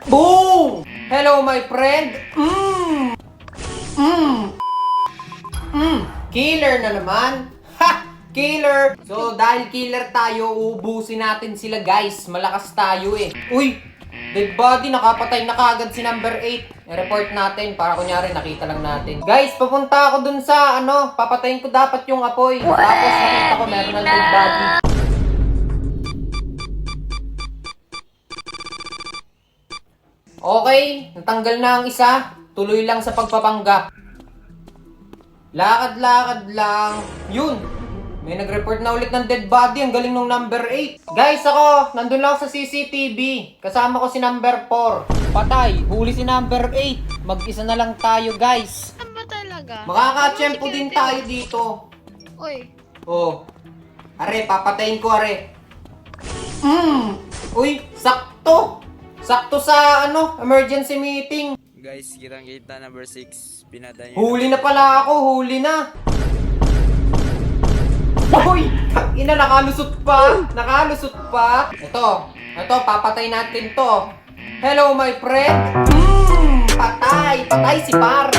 Boom! Hello, my friend. Killer na naman. Ha! Killer! So, dahil killer tayo, uubusin natin sila, guys. Malakas tayo eh. Uy! Dead body, nakapatay na kagad si number 8. I-report natin para kunyari nakita lang natin. Guys, papunta ako dun sa papatayin ko dapat yung apoy. Tapos nakita ko meron ng dead body. Okay, natanggal na ang isa. Tuloy lang sa pagpapanggap. Lakad-lakad lang. Yun! May nag-report na ulit ng dead body. Ang galing nung number 8. Guys, ako, nandun lang sa CCTV. Kasama ko si number 4. Patay, huli si number 8. Mag-isa na lang tayo, guys. Saan ba talaga? Makaka-tsempo din tayo dito. Uy. Oh. Are, papatayin ko, are. Uy, sakto. Sakto sa, emergency meeting. Guys, kitang-kita number 6. Pinatay niya. Huli na pala ako, huli na. Uy! Ina, nakalusot pa! Nakalusot pa! Ito, papatay natin to. Hello, my friend! Patay! Patay si Par!